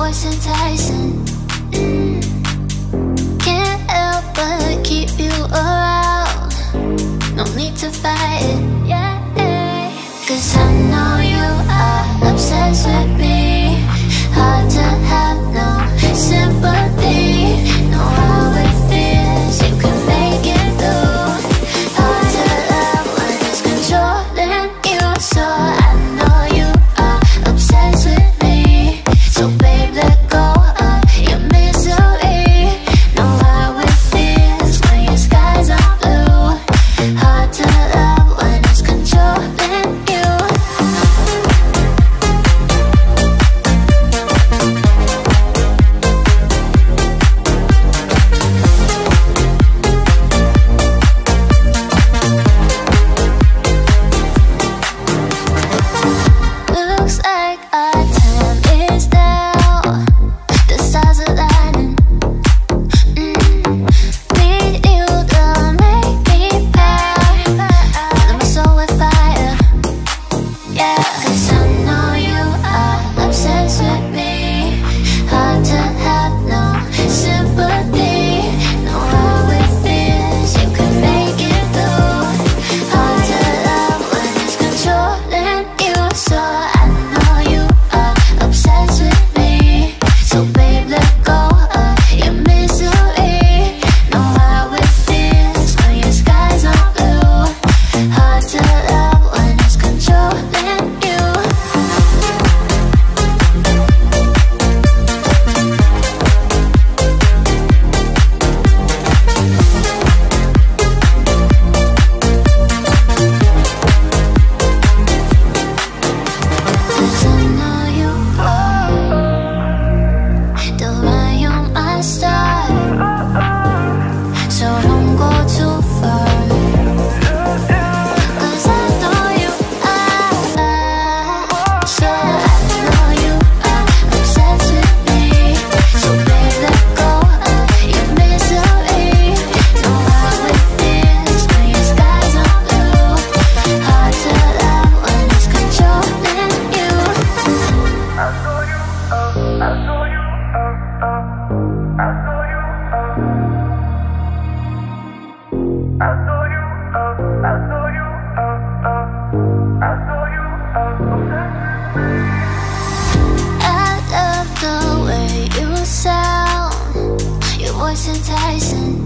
voice enticing. Can't help but keep you around. No need to fight it, yeah. 'Cause I know you are obsessed with me. Hard to have no sympathy. Know how it feels, you can make it through. Hard to love when it's controlling you. So I know you are obsessed with me. So babe, let go of your misery. Know how it feels when your skies are blue. Hard to love when it's controlling you. Looks like our time is now. The stars are lighting. Need you to make me proud. Fill my soul with fire. Yeah, 'cause I know you are obsessed with me. Hard to have no sympathy. Know how it feels, you can make it through. Hard to love when it's controlling you. So I know you are obsessed with me. So babe, let go of your misery. Know how it feels when your skies are blue. Hard to love when it's controlling you. Cause I know you are the way you're my star. So don't go too far. Cause I know you are. So I know you are obsessed with me. So babe, let go of your misery. Know how it feels when your skies are blue. Hard to love when it's controlling you. I love the way you sound. Your voice enticing.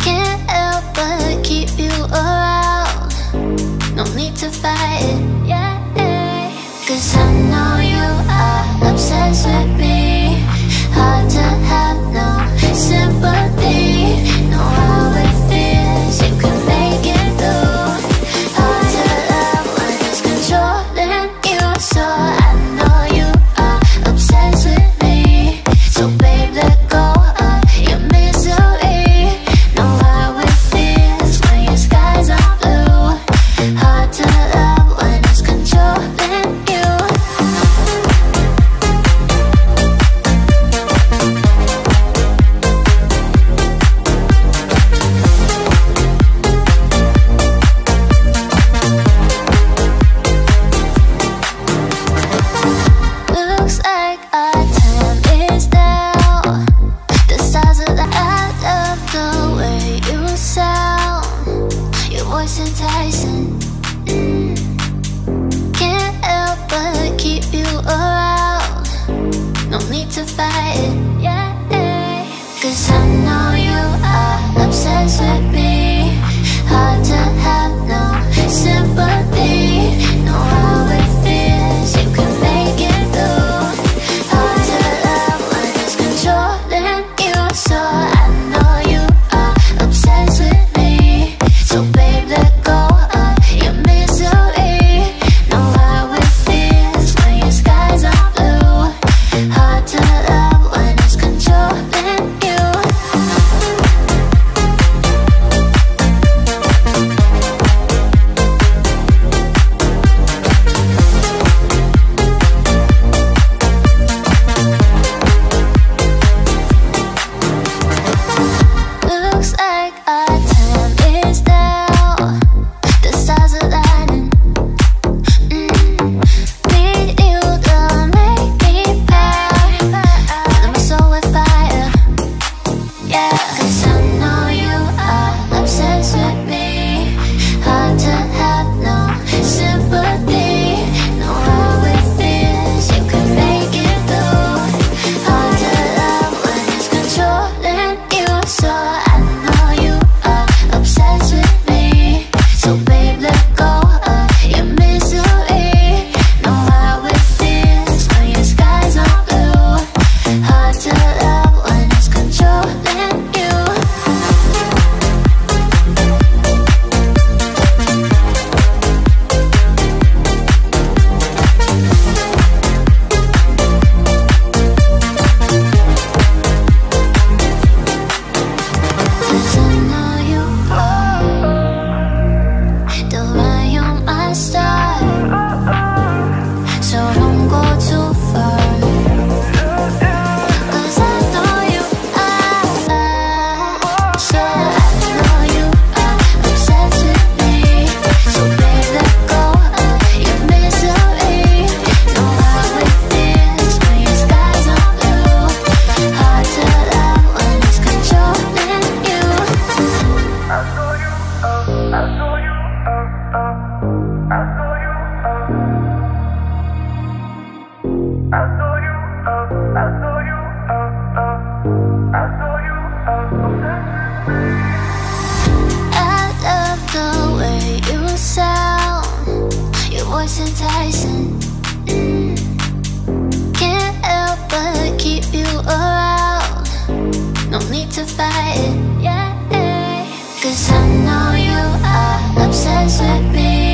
Can't help but keep you around. No need to fight it, yeah. 'Cause I know you are obsessed with me. Hard to have no sympathy. Know how it feels, you can make it through. Hard to love when it's controlling you. So I know you are obsessed with me. So babe, let go of your misery. Know how it feels when your skies are blue. Hard to love when it's controlling you. I love the way you sound, your voice enticing. Can't help but keep you around. No need to fight it, yeah. 'Cause I know you are obsessed with me.